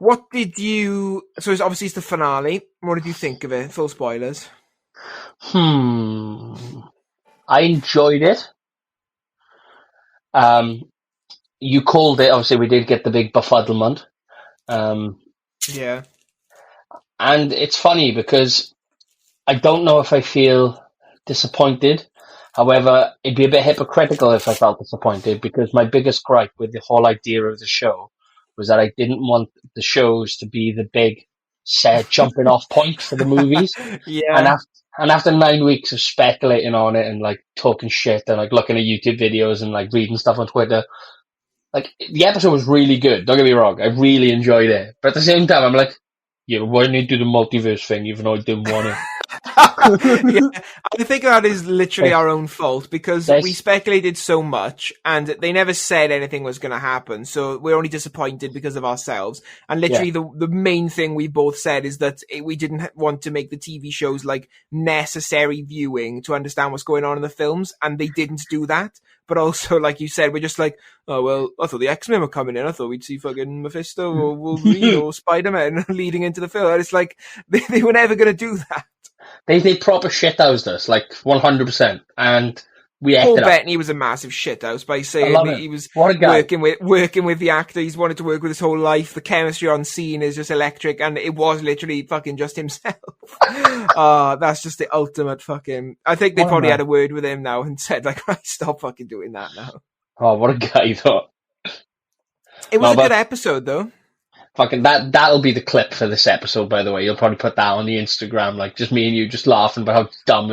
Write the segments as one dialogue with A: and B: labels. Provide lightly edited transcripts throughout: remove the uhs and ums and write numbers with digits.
A: What did you... So it's the finale. What did you think of it? Full spoilers.
B: I enjoyed it. You called it. Obviously, we did get the big befuddlement.
A: Yeah.
B: And it's funny because I don't know if I feel disappointed. However, it'd be a bit hypocritical if I felt disappointed, because my biggest gripe with the whole idea of the show was that I didn't want the shows to be the big jumping off point for the movies.
A: Yeah.
B: And after 9 weeks of speculating on it and like talking shit and like looking at YouTube videos and like reading stuff on Twitter, like the episode was really good. Don't get me wrong, I really enjoyed it. But at the same time, I'm like, yeah, why didn't you do the multiverse thing even though I didn't want it?
A: Yeah, I think that is literally our own fault, because we speculated so much and they never said anything was going to happen, so we're only disappointed because of ourselves. And literally the main thing we both said is that we didn't want to make the TV shows like necessary viewing to understand what's going on in the films, and they didn't do that. But also, like you said, we're just like, oh, well, I thought the X-Men were coming in. I thought we'd see fucking Mephisto or Wolverine or Spider-Man leading into the film. And it's like, they were never going to do that.
B: They proper shithoused us, like 100%, and we
A: Paul
B: acted
A: Bettany was a massive shithouse by saying he was
B: what a guy.
A: working with the actor. He's wanted to work with his whole life. The chemistry on scene is just electric, and it was literally fucking just himself. That's just the ultimate fucking... I think they probably had a word with him now and said, like, right, stop fucking doing that now.
B: Oh, what a guy, though.
A: It was a good episode, though.
B: Fucking that'll be the clip for this episode, by the way. You'll probably put that on the Instagram, like just me and you just laughing about how dumb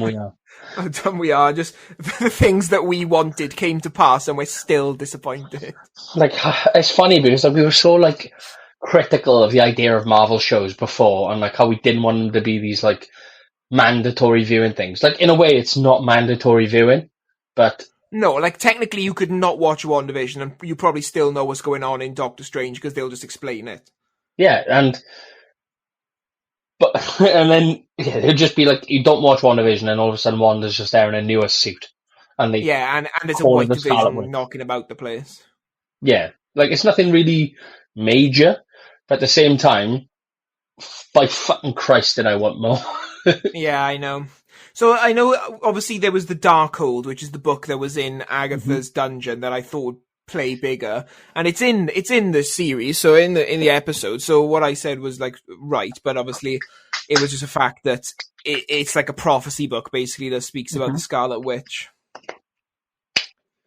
B: we are. How
A: dumb we are. Just the things that we wanted came to pass and we're still disappointed.
B: Like, it's funny because like, we were so like critical of the idea of Marvel shows before, and like how we didn't want them to be these like mandatory viewing things. Like in a way it's not mandatory viewing, but
A: no, like technically you could not watch WandaVision and you probably still know what's going on in Doctor Strange because they'll just explain it.
B: Yeah, and then it'd just be like you don't watch WandaVision and all of a sudden Wanda's just there in a newer suit. And
A: and it's a white division knocking about the place.
B: Yeah, like it's nothing really major, but at the same time, by fucking Christ did I want more.
A: Yeah, I know. So I know, obviously, there was the Darkhold, which is the book that was in Agatha's dungeon that I thought play bigger, and it's in the series, so in the episode. So what I said was like right, but obviously it was just a fact that it's like a prophecy book basically that speaks about the Scarlet Witch.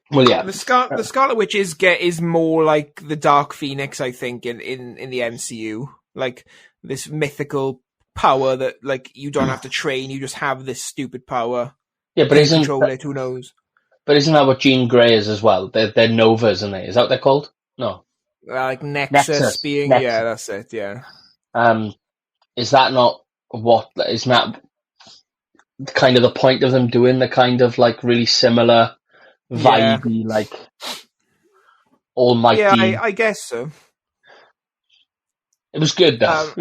B: Well, yeah,
A: the Scarlet Witch is more like the Dark Phoenix, I think, in the MCU, like this mythical power that like you don't have to train, you just have this stupid power.
B: Yeah, but isn't
A: control it? Who knows?
B: But isn't that what Jean Grey is as well? They're novas, aren't they? Is that what they're called? No,
A: like Nexus being Nexus. Yeah, that's it. Yeah.
B: Is that not what? Isn't that kind of the point of them doing the kind of like really similar vibey, like almighty?
A: Yeah, I guess so.
B: It was good though.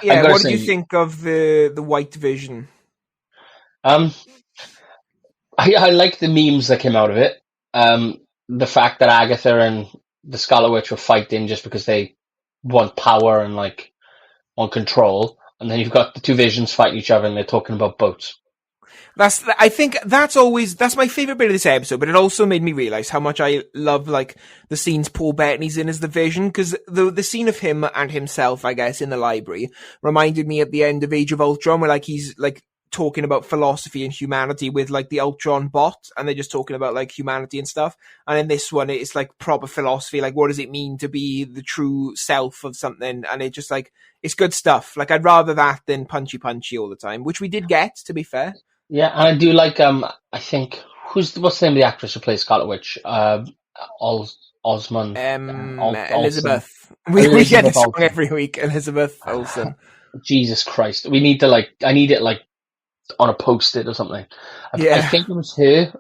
A: Yeah, what did you think of the White Vision?
B: I like the memes that came out of it. The fact that Agatha and the Scarlet Witch were fighting just because they want power and like want control, and then you've got the two visions fighting each other and they're talking about boats.
A: I think that's my favorite bit of this episode, but it also made me realize how much I love like the scenes Paul Bettany's in as the Vision, because the scene of him and himself, I guess, in the library reminded me at the end of Age of Ultron, where like he's like talking about philosophy and humanity with like the Ultron bot, and they're just talking about like humanity and stuff. And in this one, it's like proper philosophy, like what does it mean to be the true self of something? And it just like it's good stuff. Like I'd rather that than punchy all the time, which we did get, to be fair.
B: Yeah, and I do like I think what's the name of the actress who plays Scarlet Witch? Osmond.
A: Elizabeth. We get this song every week. Elizabeth Olsen.
B: Jesus Christ, I need it like on a post-it or something. I think it was her.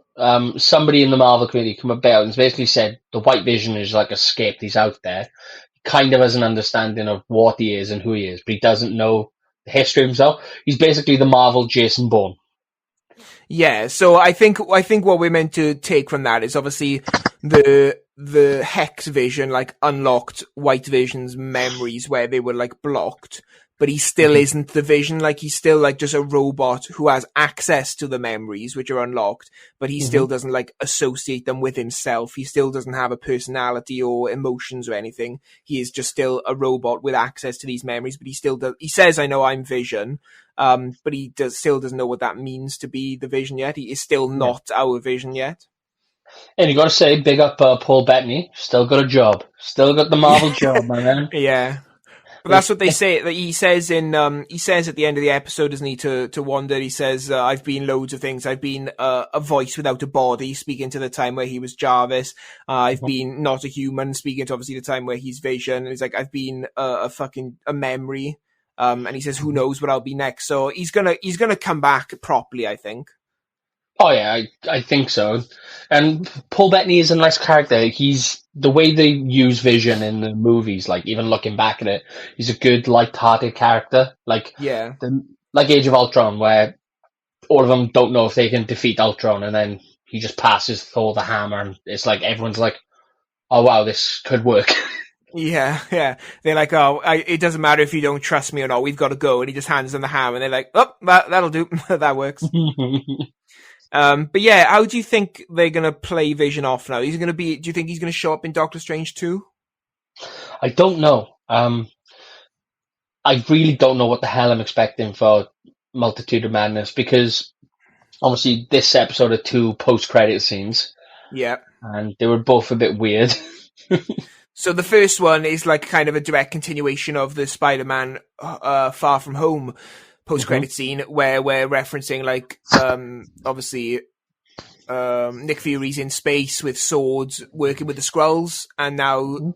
B: Somebody in the Marvel community came about and basically said the White Vision is like escaped. He's out there. He kind of has an understanding of what he is and who he is, but he doesn't know the history of himself. He's basically the Marvel Jason Bourne. Yeah,
A: so I think what we're meant to take from that is obviously the the Hex Vision like unlocked White Vision's memories where they were like blocked, but he still isn't the Vision. Like he's still like just a robot who has access to the memories which are unlocked, but he still doesn't like associate them with himself. He still doesn't have a personality or emotions or anything. He is just still a robot with access to these memories, but he still does. He says, "I know I'm Vision," but he still doesn't know what that means to be the Vision yet. He is still not our Vision yet.
B: And you got to say, big up Paul Bettany. Still got a job. Still got the Marvel job, my man.
A: Yeah. But that's what they say. That he says he says at the end of the episode, doesn't he, to Wanda? He says, "I've been loads of things. I've been a voice without a body," speaking to the time where he was Jarvis. I've been not a human, speaking to obviously the time where he's Vision. And he's like, "I've been a memory." And he says, "Who knows what I'll be next?" So he's gonna come back properly, I think.
B: Oh yeah, I think so. And Paul Bettany is a nice character. He's the way they use Vision in the movies. Like even looking back at it, he's a good, light-hearted character. Like like Age of Ultron, where all of them don't know if they can defeat Ultron, and then he just passes Thor the hammer, and it's like everyone's like, "Oh wow, this could work."
A: Yeah. They're like, "Oh, it doesn't matter if you don't trust me or not. We've got to go." And he just hands them the hammer, and they're like, "Oh, that'll do. That works." But yeah, how do you think they're gonna play Vision off now? Do you think he's gonna show up in Doctor Strange 2?
B: I don't know. I really don't know what the hell I'm expecting for Multitude of Madness, because obviously this episode had 2 post-credit scenes.
A: Yeah.
B: And they were both a bit weird.
A: So the first one is like kind of a direct continuation of the Spider-Man Far From Home post-credit scene, where we're referencing like obviously Nick Fury's in space with swords working with the Skrulls, and now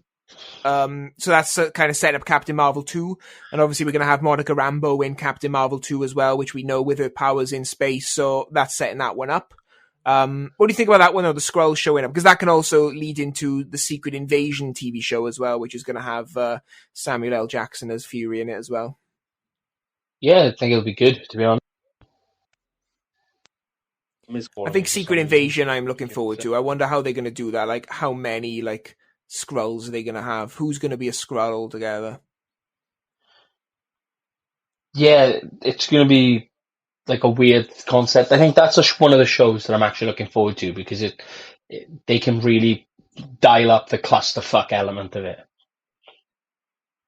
A: so that's kind of set up Captain Marvel 2, and obviously we're going to have Monica Rambeau in Captain Marvel 2 as well, which we know with her powers in space, so that's setting that one up. What do you think about that one, though, the Skrulls showing up? Because that can also lead into the Secret Invasion TV show as well, which is going to have Samuel L. Jackson as Fury in it as well.
B: Yeah, I think it'll be good, to be honest.
A: I think Secret Invasion I'm looking forward to. I wonder how they're going to do that. Like, how many, like, Skrulls are they going to have? Who's going to be a Skrull altogether?
B: Yeah, it's going to be like a weird concept. I think that's one of the shows that I'm actually looking forward to, because they can really dial up the clusterfuck element of it.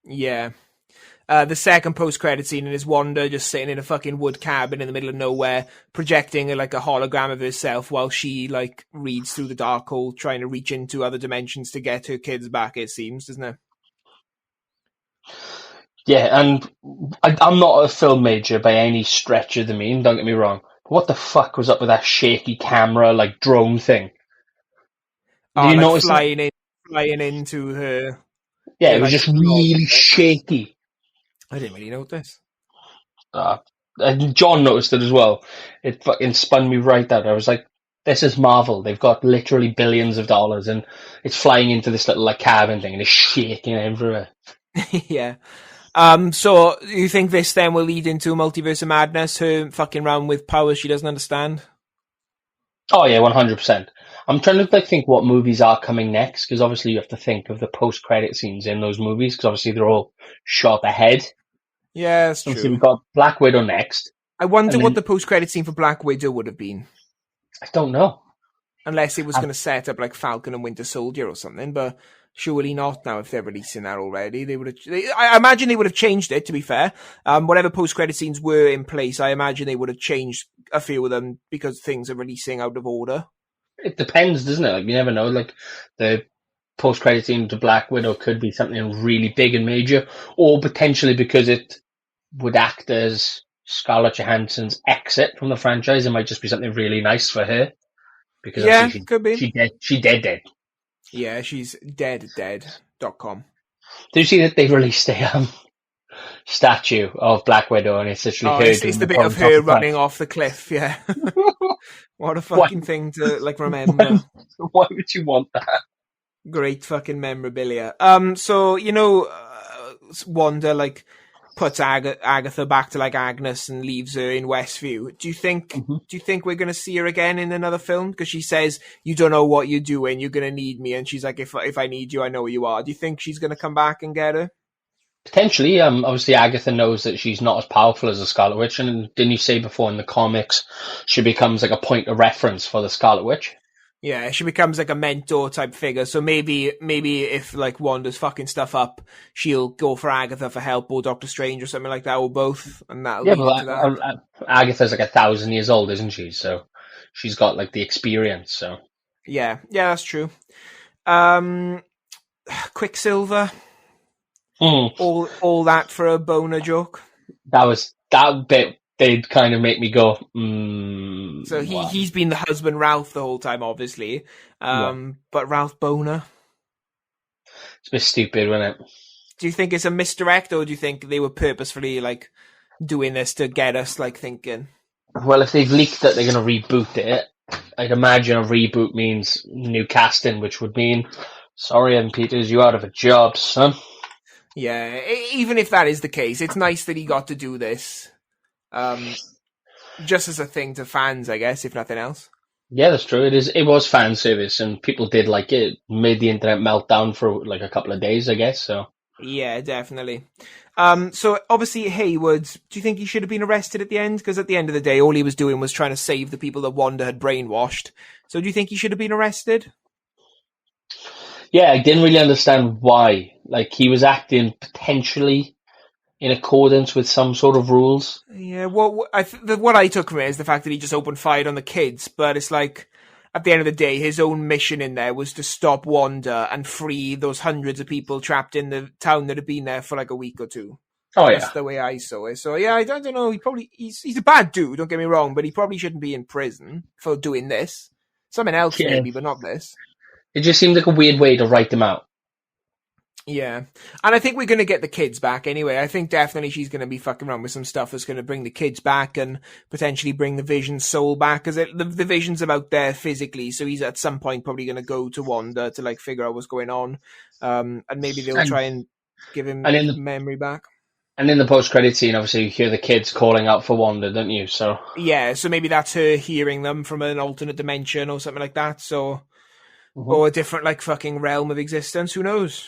A: Yeah. The second post-credit scene is Wanda just sitting in a fucking wood cabin in the middle of nowhere, projecting like a hologram of herself while she like reads through the dark hole, trying to reach into other dimensions to get her kids back, it seems, doesn't it?
B: Yeah, and I'm not a film major by any stretch of the mean, don't get me wrong. But what the fuck was up with that shaky camera, like, drone thing?
A: Did you notice flying into her?
B: Yeah, it was just really shaky.
A: I didn't really notice.
B: And John noticed it as well. It fucking spun me right out. I was like, this is Marvel. They've got literally billions of dollars, and it's flying into this little like cabin thing, and it's shaking everywhere.
A: Yeah. So you think this then will lead into a Multiverse of Madness, her fucking around with powers she doesn't understand?
B: Oh yeah, 100%. I'm trying to think what movies are coming next, because obviously you have to think of the post-credit scenes in those movies, because obviously they're all shot ahead.
A: Yeah, that's true.
B: So we've got Black Widow next.
A: I wonder what the post-credit scene for Black Widow would have been.
B: I don't know.
A: Unless it was going to set up like Falcon and Winter Soldier or something, but surely not now if they're releasing that already. I imagine they would have changed it, to be fair. Whatever post-credit scenes were in place, I imagine they would have changed a few of them because things are releasing out of order.
B: It depends, doesn't it? Like, you never know. Like, the post-credit scene to Black Widow could be something really big and major, or potentially because it would act as Scarlett Johansson's exit from the franchise, it might just be something really nice for her. Because
A: could be.
B: She dead.
A: Yeah, she's dead.com.
B: Did you see that they released a statue of Black Widow, and it's literally her.
A: It's the bit of her running off the cliff, yeah. What a fucking thing to like remember.
B: Why would you want that?
A: Great fucking memorabilia. So, Wanda, like, puts Agatha back to like Agnes and leaves her in Westview. Do you think we're gonna see her again in another film? Because she says, "You don't know what you're doing. You're gonna need me," and she's like, "If I need you, I know where you are." Do you think she's gonna come back and get her?
B: Potentially, obviously Agatha knows that she's not as powerful as the Scarlet Witch, and didn't you say before in the comics she becomes like a point of reference for the Scarlet Witch?
A: Yeah, she becomes like a mentor type figure. So maybe if like Wanda's fucking stuff up, she'll go for Agatha for help, or Doctor Strange or something like that, or both, and that'll
B: Yeah,
A: lead
B: but
A: to that.
B: Agatha's like 1,000 years old, isn't she? So she's got like the experience. So
A: Yeah, that's true. Um, Quicksilver, all that for a boner joke.
B: that bit did kind of make me go.
A: So
B: Wow.
A: he's been the husband Ralph the whole time, obviously. But Ralph Boner.
B: It's a bit stupid, wasn't it?
A: Do you think it's a misdirect, or do you think they were purposefully like doing this to get us like thinking?
B: Well, if they've leaked that they're going to reboot it, I'd imagine a reboot means new casting, which would mean, sorry, Evan Peters, you're out of a job, son.
A: Yeah, even if that is the case, it's nice that he got to do this. Just as a thing to fans, I guess, if nothing else.
B: Yeah, that's true. It was fan service, and people did like it. Made the internet melt down for like a couple of days, I guess. So
A: yeah, definitely. So obviously Hayward, do you think he should have been arrested at the end? Because at the end of the day, all he was doing was trying to save the people that Wanda had brainwashed. So do you think he should have been arrested?
B: yeah, I didn't really understand why. Like he was acting potentially in accordance with some sort of rules.
A: Yeah, what I took from it is the fact that he just opened fire on the kids, but it's like, at the end of the day, his own mission in there was to stop Wanda and free those hundreds of people trapped in the town that had been there for like a week or two.
B: Oh yeah,
A: That's the way I saw it. So yeah, I don't know. He's a bad dude. Don't get me wrong, but he probably shouldn't be in prison for doing this. Something else maybe, but not this.
B: It just seemed like a weird way to write him out.
A: Yeah, and I think we're going to get the kids back anyway. I think definitely she's going to be fucking around with some stuff that's going to bring the kids back and potentially bring the Vision's soul back, because the Vision's about there physically, so he's at some point probably going to go to Wanda to like figure out what's going on, and maybe they'll try and give him memory back.
B: And in the post-credit scene, obviously, you hear the kids calling out for Wanda, don't you? So
A: yeah, so maybe that's her hearing them from an alternate dimension or something like that. So. Mm-hmm. Or a different, like, fucking realm of existence. Who knows?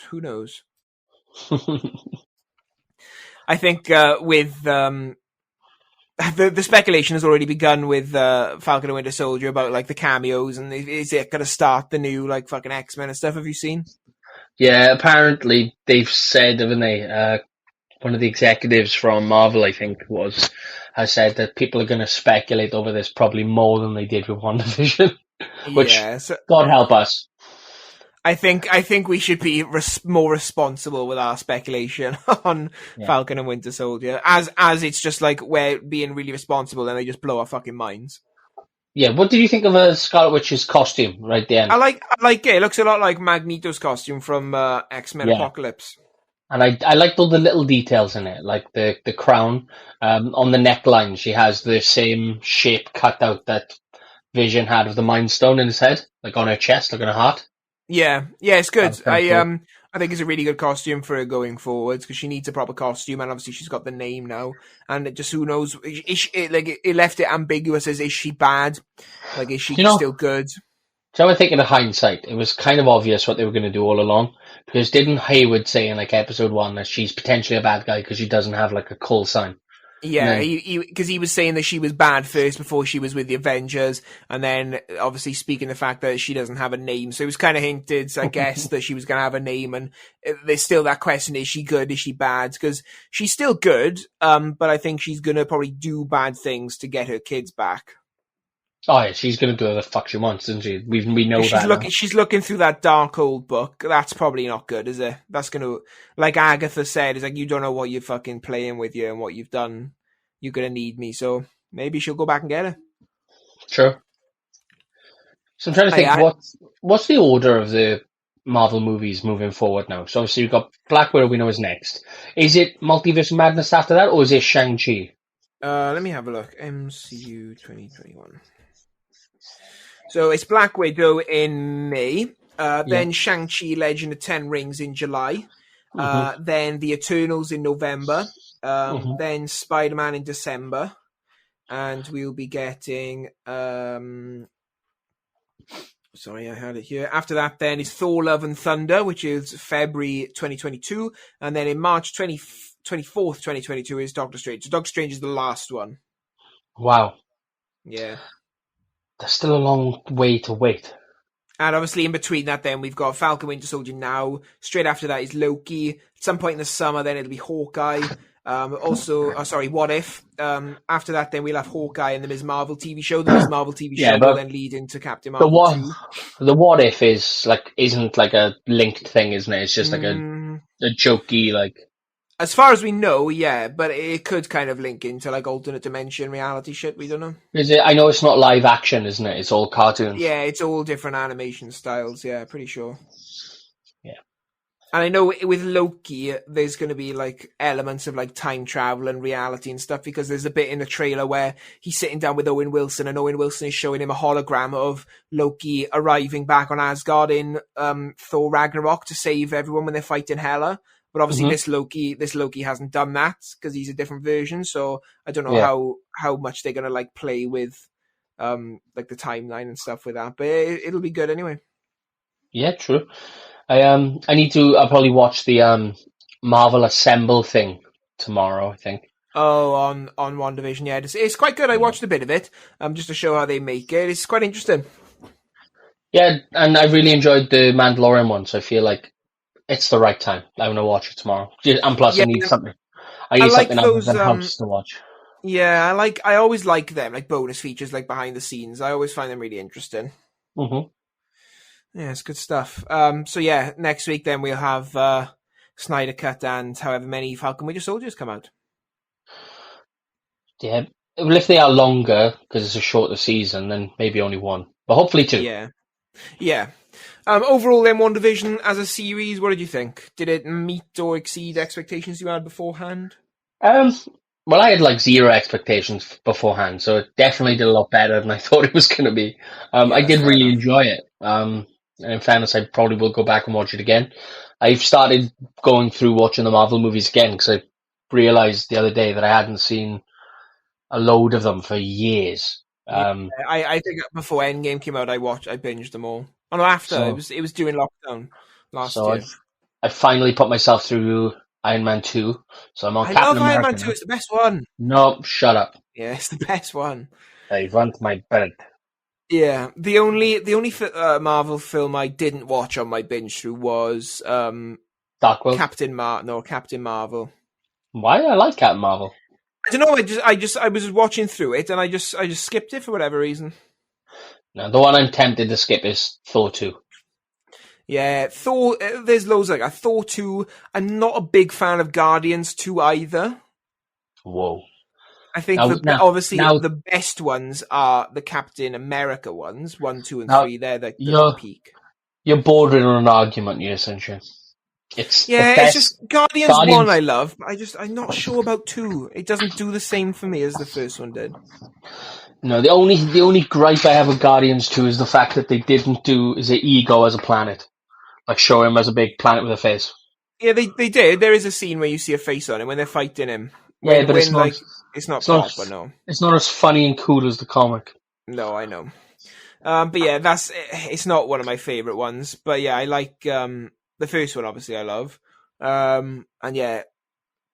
A: I think with the speculation has already begun with Falcon and Winter Soldier about like the cameos, and is it going to start the new like fucking X-Men and stuff? Have you seen?
B: Yeah, apparently they've said, haven't they? One of the executives from Marvel, I think, has said that people are going to speculate over this probably more than they did with WandaVision. Which, yeah, so, God help us.
A: I think we should be more responsible with our speculation on Falcon and Winter Soldier, as it's just like we're being really responsible and they just blow our fucking minds.
B: Yeah, what did you think of Scarlet Witch's costume right there?
A: I like it. It looks a lot like Magneto's costume from X-Men Apocalypse.
B: And I liked all the little details in it, like the crown on the neckline. She has the same shape cut out that Vision had of the Mind Stone in his head, like on her chest, like on her heart. Yeah, it's good. I think it's a really good costume for her going forwards, because she needs a proper costume, and obviously she's got the name now. And it just, who knows? It left it ambiguous as, is she bad? Like, is she still good? So I think in hindsight, it was kind of obvious what they were going to do all along, because didn't Hayward say in like episode 1 that she's potentially a bad guy because she doesn't have like a call sign?
A: Yeah, because he was saying that she was bad first before she was with the Avengers, and then obviously speaking the fact that she doesn't have a name. So it was kind of hinted, I guess, that she was going to have a name, and there's still that question, is she good, is she bad? Because she's still good, but I think she's going to probably do bad things to get her kids back.
B: Oh yeah, she's going to do whatever the fuck she wants, isn't she? We know that.
A: She's looking through that dark old book. That's probably not good, is it? That's going to, like Agatha said, is like, you don't know what you're fucking playing with you and what you've done. You're going to need me. So maybe she'll go back and get her.
B: Sure. So I'm trying to think, what's the order of the Marvel movies moving forward now? So obviously we've got Black Widow, we know is next. Is it Multiverse of Madness after that, or is it Shang-Chi?
A: Let me have a look. MCU 2021. So it's Black Widow in May, then Shang-Chi Legend of Ten Rings in July, then The Eternals in November, Then Spider-Man in December. And we'll be getting... Sorry, I had it here. After that, then, is Thor Love and Thunder, which is February 2022. And then in March 24th, 2022 is Doctor Strange. So Doctor Strange is the last one.
B: Wow.
A: Yeah.
B: There's still a long way to wait.
A: And obviously in between that then we've got Falcon Winter Soldier now. Straight after that is Loki. At some point in the summer then it'll be Hawkeye. What If. After that then we'll have Hawkeye and the Ms. Marvel TV show. The Ms. Marvel TV show will then lead into Captain Marvel 2.
B: The What If isn't like a linked thing, isn't it? It's just like a jokey like...
A: As far as we know, yeah, but it could kind of link into like alternate dimension reality shit. We don't know.
B: Is it? I know it's not live action, isn't it? It's all cartoons.
A: Yeah, it's all different animation styles. Yeah, pretty sure.
B: Yeah,
A: and I know with Loki, there's going to be like elements of like time travel and reality and stuff because there's a bit in the trailer where he's sitting down with Owen Wilson and Owen Wilson is showing him a hologram of Loki arriving back on Asgard in Thor Ragnarok to save everyone when they're fighting Hela. But obviously this Loki hasn't done that because he's a different version. So I don't know how much they're going to like play with like the timeline and stuff with that. But it'll be good anyway. Yeah,
B: true. I'll probably watch the Marvel Assemble thing tomorrow, I think.
A: Oh, on WandaVision, yeah. It's quite good. I watched a bit of it just to show how they make it. It's quite interesting.
B: Yeah, and I really enjoyed the Mandalorian one, so I feel like it's the right time. I'm going to watch it tomorrow. And plus, I need something. I need something other than House to watch.
A: Yeah, I always like them, like bonus features, like behind the scenes. I always find them really interesting.
B: Mm-hmm.
A: Yeah, it's good stuff. So yeah, next week then we'll have Snyder Cut and however many Falcon Winter Soldiers come out.
B: Yeah, well, if they are longer, because it's a shorter season, then maybe only one. But hopefully two.
A: Yeah. Overall, then, WandaVision as a series, what did you think? Did it meet or exceed expectations you had beforehand?
B: Well, I had like zero expectations beforehand, so it definitely did a lot better than I thought it was going to be. I did really enjoy it. And in fairness, I probably will go back and watch it again. I've started going through watching the Marvel movies again because I realized the other day that I hadn't seen a load of them for years.
A: I think before Endgame came out, I binged them all. Oh no, after it was during lockdown last year.
B: I finally put myself through Iron Man 2, so I'm on Captain America.
A: Iron Man 2. It's the best one.
B: No, shut up.
A: Yeah, it's the best one.
B: I want my bed.
A: Yeah, the only Marvel film I didn't watch on my binge through was
B: Darkworld.
A: Captain Marvel.
B: Why? I like Captain Marvel.
A: I don't know. I was watching through it and I just skipped it for whatever reason.
B: No, the one I'm tempted to skip is Thor 2.
A: Yeah, Thor. There's loads like Thor 2. I'm not a big fan of Guardians 2 either.
B: Whoa.
A: I think the best ones are the Captain America ones, 1, 2, and 3. They're the peak.
B: You're bordering on an argument, you essentially. It's
A: just Guardians 1 I love, but I'm not sure about 2. It doesn't do the same for me as the first one did.
B: No, the only gripe I have with Guardians 2 is the fact that they didn't do Ego as a planet. Like show him as a big planet with a face. Yeah,
A: they did. There is a scene where you see a face on him when they're fighting him.
B: It's
A: not proper, no.
B: It's not as funny and cool as the comic.
A: No, I know. But yeah, it's not one of my favourite ones. But yeah, I like the first one, obviously, I love. And yeah,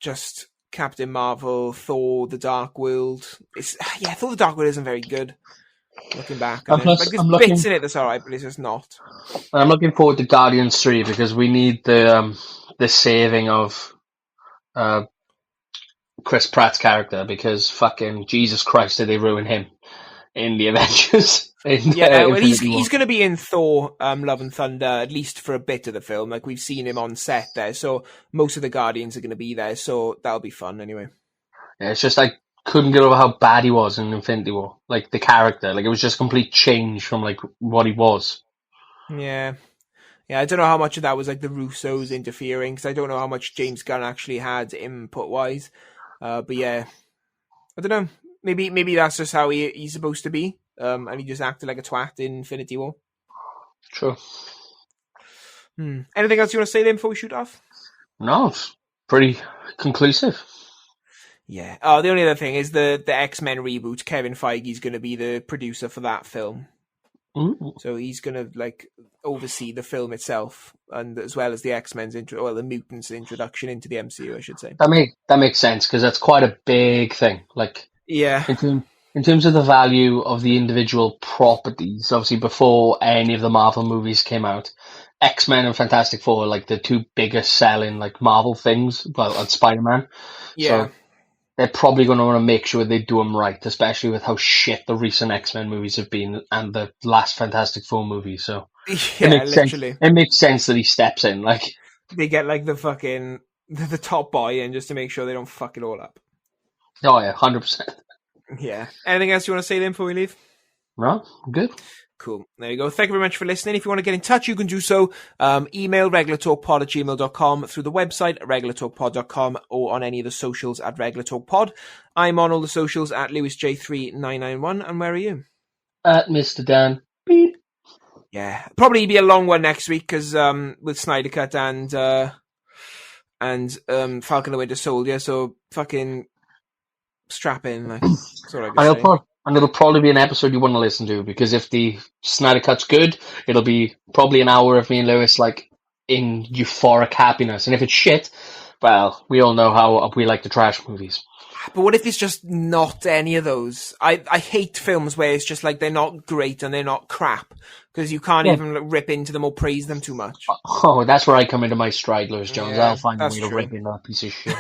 A: just Captain Marvel, Thor, The Dark World. Thor, The Dark World isn't very good. Looking back, there's bits in it that's alright, but it's just not.
B: I'm looking forward to Guardians 3 because we need the saving of Chris Pratt's character because fucking Jesus Christ did they ruin him in the Avengers.
A: He's going to be in Thor Love and Thunder at least for a bit of the film. Like we've seen him on set there, so most of the Guardians are going to be there, so that'll be fun anyway.
B: Yeah, it's just I couldn't get over how bad he was in Infinity War. Like the character, like it was just complete change from like what he was.
A: Yeah, I don't know how much of that was like the Russos interfering because I don't know how much James Gunn actually had input wise. But yeah, I don't know. Maybe that's just how he's supposed to be, and he just acted like a twat in Infinity War.
B: True.
A: Anything else you want to say then before we shoot off?
B: No, it's pretty conclusive.
A: Yeah. Oh, the only other thing is the X-Men reboot. Kevin Feige's going to be the producer for that film.
B: Ooh.
A: So he's going to like oversee the film itself, and as well as the X-Men's the mutants' introduction into the MCU, I should say.
B: That makes sense because that's quite a big thing. Like,
A: yeah,
B: in terms of the value of the individual properties, obviously before any of the Marvel movies came out, X-Men and Fantastic Four are like the two biggest selling like Marvel things. Well, and Spider-Man.
A: yeah.
B: So they're probably going to want to make sure they do them right, especially with how shit the recent X-Men movies have been and the last Fantastic Four movie. So
A: yeah, literally,
B: it makes sense that he steps in. Like
A: they get like the top boy in just to make sure they don't fuck it all up.
B: Oh yeah, 100%.
A: Yeah. Anything else you want to say then before we leave?
B: No, good.
A: Cool. There you go. Thank you very much for listening. If you want to get in touch, you can do so. Email regulartalkpod@gmail.com, through the website at regulartalkpod.com, or on any of the socials at regulartalkpod. I'm on all the socials at LewisJ3991. And where are you?
B: At Mr. Dan. Beep.
A: Yeah. Probably be a long one next week because with Snyder Cut and Falcon the Winter Soldier. So fucking strap in. Like, that's what I can say.
B: And it'll probably be an episode you want to listen to, because if the Snyder Cut's good, it'll be probably an hour of me and Lewis like in euphoric happiness. And if it's shit, well, we all know how we like to trash movies.
A: But what if it's just not any of those? I hate films where it's just like they're not great and they're not crap, because you can't even rip into them or praise them too much.
B: Oh, that's where I come into my stride, Lewis Jones.
A: Yeah,
B: I'll find a way to rip in that piece of shit.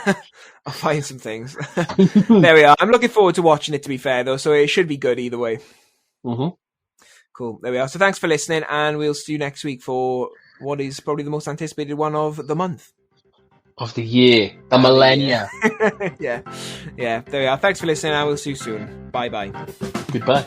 A: I'll find some things. There we are. I'm looking forward to watching it, to be fair, though, so it should be good either way.
B: Mm-hmm.
A: Cool. There we are. So thanks for listening, and we'll see you next week for what is probably the most anticipated one of the month.
B: Of the year. The millennia.
A: Yeah. There we are. Thanks for listening, and we'll see you soon. Bye-bye.
B: Goodbye.